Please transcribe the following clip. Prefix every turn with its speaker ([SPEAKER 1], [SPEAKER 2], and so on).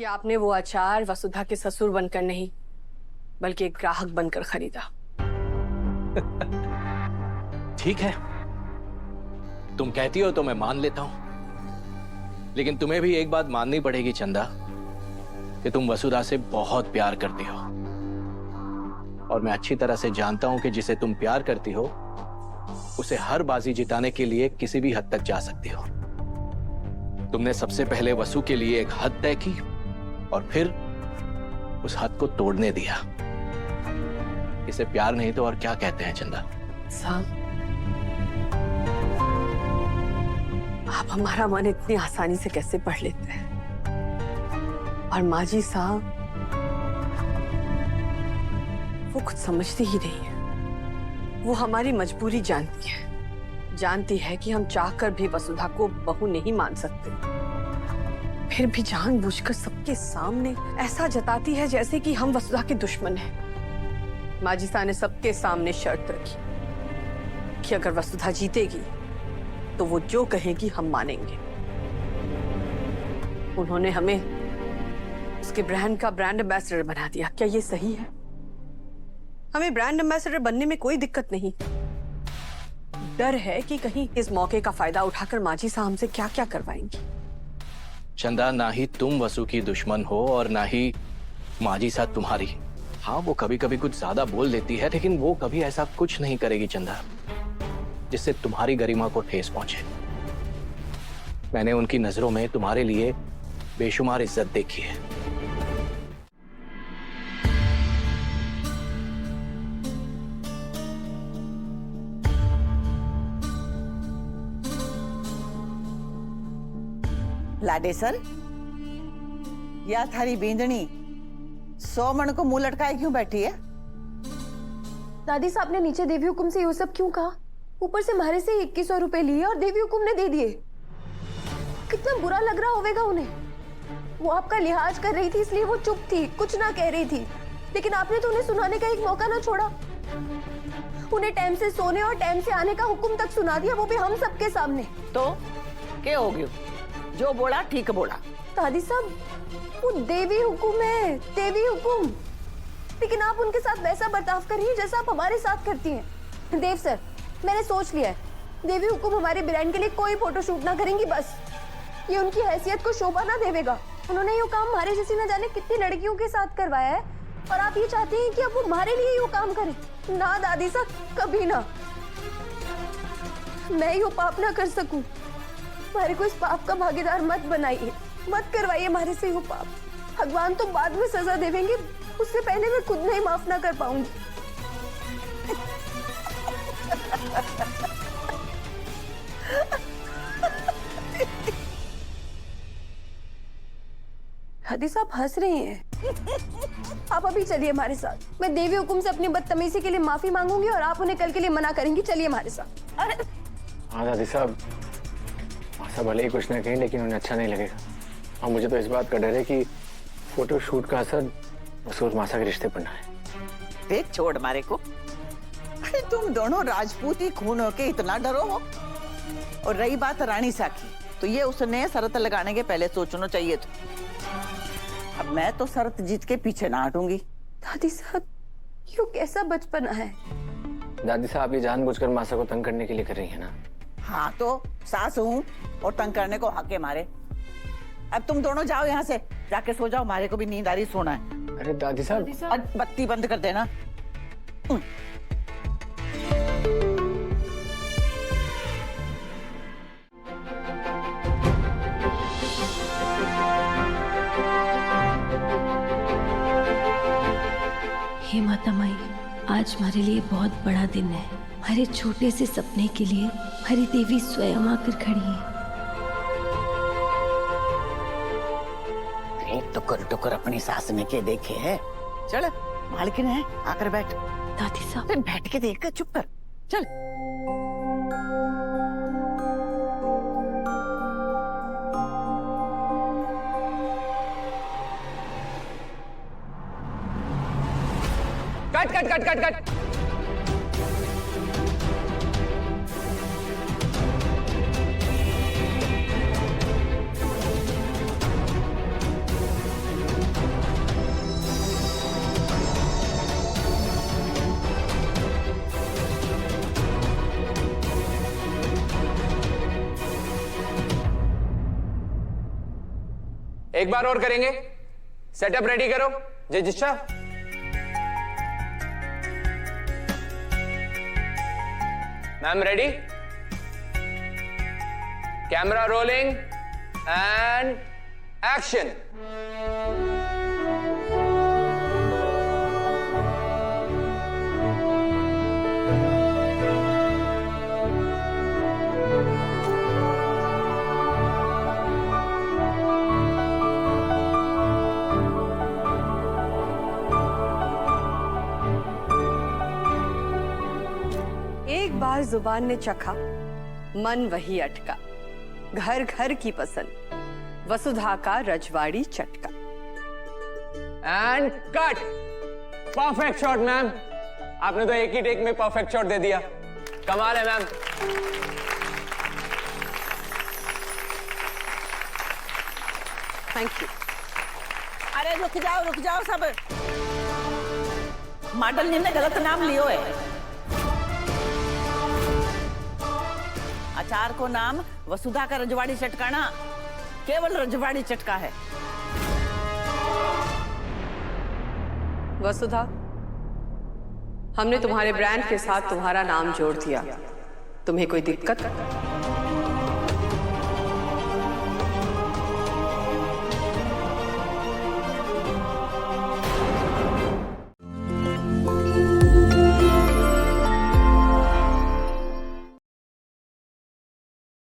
[SPEAKER 1] आपने वो अचार वसुधा के ससुर बनकर नहीं बल्कि एक ग्राहक बनकर खरीदा।
[SPEAKER 2] ठीक है, तुम कहती हो तो मैं मान लेता हूं, लेकिन तुम्हें भी एक बात माननी पड़ेगी चंदा कि तुम वसुधा से बहुत प्यार करती हो, और मैं अच्छी तरह से जानता हूं कि जिसे तुम प्यार करती हो उसे हर बाजी जिताने के लिए किसी भी हद तक जा सकती हो। तुमने सबसे पहले वसु के लिए एक हद तय की और फिर उस हद को तोड़ने दिया। इसे प्यार नहीं तो और क्या कहते हैं चंदा?
[SPEAKER 1] साहब, आप हमारा मन इतनी आसानी से कैसे पढ़ लेते हैं? और माँ जी साहब, वो कुछ समझती ही नहीं है। वो हमारी मजबूरी जानती है कि हम चाहकर भी वसुधा को बहू नहीं मान सकते, फिर भी जानबूझकर सबके सामने ऐसा जताती है जैसे कि हम वसुधा के दुश्मन हैं। माजी साहब ने सबके सामने शर्त रखी कि अगर वसुधा जीतेगी तो वो जो कहेगी हम मानेंगे। उन्होंने हमें उसके ब्रांड का ब्रांड एम्बेसडर बना दिया। क्या ये सही है? हमें ब्रांड एम्बेसडर बनने में कोई दिक्कत नहीं, डर है कि कहीं इस मौके का फायदा उठाकर माजी साहब हमसे क्या क्या करवाएंगी।
[SPEAKER 2] चंदा, ना ही तुम वसु की दुश्मन हो और ना ही माजी साहब तुम्हारी। हाँ, वो कभी कभी कुछ ज्यादा बोल देती है, लेकिन वो कभी ऐसा कुछ नहीं करेगी चंदा जिससे तुम्हारी गरिमा को ठेस पहुंचे। मैंने उनकी नजरों में तुम्हारे लिए बेशुमार इज्जत देखी है।
[SPEAKER 3] लाडेसर, या थारी बींदनी 100 मन को मुंह लटकाए क्यों बैठी है?
[SPEAKER 4] दादी साहब ने नीचे देवी हुकुम से ये सब क्यों कहा? ऊपर से हमारे से 2100 रुपए लिए और देवी हुकुम ने दे दिए। कितना बुरा लग रहा होगा उन्हें। वो आपका लिहाज कर रही थी इसलिए वो चुप थी, कुछ ना कह रही थी, लेकिन आपने तो उन्हें सुनाने का एक मौका ना छोड़ा। उन्हें टाइम से सोने और टाइम से आने का हुक्म तक सुना दिया, वो भी हम सबके सामने।
[SPEAKER 3] तो क्या हो गया? जो बोला ठीक बोला।
[SPEAKER 4] दादी साहब, वो देवी हुकुम है, देवी हुकुम। लेकिन आप उनके साथ वैसा बर्ताव करिए जैसा आप हमारे साथ करती हैं। देव सर, मैंने सोच लिया है, देवी हुकुम हमारे ब्रांड के लिए कोई फोटो शूट ना करेंगी। बस ये उनकी हैसियत को शोभा ना देवेगा। उन्होंने ये काम हमारे जैसी न जाने कितनी लड़कियों के साथ करवाया है, और आप ये चाहते हैं कि अब वो हमारे लिए ये काम करें? ना दादी साहब, कभी ना। मैं ये पाप ना कर सकूं। हमारे को इस पाप का भागीदार मत बनाइए, मत करवाइए हमारे से ये पाप। भगवान तो बाद में सजा देवेंगे, उससे पहले मैं खुद नहीं माफ ना कर पाऊंगी। दादी साहब हंस रही हैं। आप अभी चलिए हमारे साथ। मैं देवी हुकुम से अपनी बदतमीजी के लिए माफी मांगूंगी और आप उन्हें कल के लिए मना करेंगी। चलिए हमारे साथ। अरे
[SPEAKER 5] हाँ दादी साहब, ऐसा भले ही कुछ ना कहीं, लेकिन उन्हें अच्छा नहीं लगेगा। और मुझे तो इस बात का डर है कि फोटो शूट का असर वसूर मासा के रिश्ते पर ना है।
[SPEAKER 3] देख छोड़ मारे को। अरे तुम दोनों राजपूती खून होके इतना डरो हो? और रही बात रानी साखी, तो ये उसने शर्त लगाने के पहले सोचना चाहिए था। अब मैं तो शर्त जीत के पीछे ना हटूंगी।
[SPEAKER 4] दादी साहब, ये कैसा बचपना है?
[SPEAKER 5] दादी साहब, ये जानबूझकर मासा को तंग करने के लिए कर रही है ना?
[SPEAKER 3] हाँ तो सास हूँ और तंग करने को हके मारे। अब तुम दोनों जाओ यहाँ से, जाके सो जाओ। हमारे को भी नींद आ रही, सोना है।
[SPEAKER 5] अरे दादी साहब,
[SPEAKER 3] बत्ती बंद कर देना।
[SPEAKER 6] हे माता माई, आज हमारे लिए बहुत बड़ा दिन है। हमारे छोटे से सपने के लिए हरी देवी स्वयं आकर खड़ी है।
[SPEAKER 3] टुकर टुकर अपनी सास ने के देखे है। चल मालकिन है, आकर बैठ।
[SPEAKER 6] दादी साहब,
[SPEAKER 3] बैठ के देख, चुप कर। चल
[SPEAKER 2] cut cut cut cut cut.
[SPEAKER 7] एक बार और करेंगे। सेटअप रेडी करो जिज्जा। Ma'am ready? Camera rolling and action.
[SPEAKER 1] एक बार जुबान ने चखा, मन वही अटका। घर घर की पसंद, वसुधा का रजवाड़ी चटका।
[SPEAKER 7] And cut. Perfect shot ma'am, आपने तो एक ही टेक में परफेक्ट शॉट दे दिया। कमाल है मैम।
[SPEAKER 1] Thank you.
[SPEAKER 3] अरे रुक जाओ सब। मॉडल ने गलत नाम लियो है। अचार को नाम वसुधा का रजवाड़ी चटकाना केवल रजवाड़ी चटका है।
[SPEAKER 1] वसुधा, हमने तुम्हारे ब्रांड के साथ तुम्हारा नाम जोड़ दिया। तुम्हें कोई दिक्कत?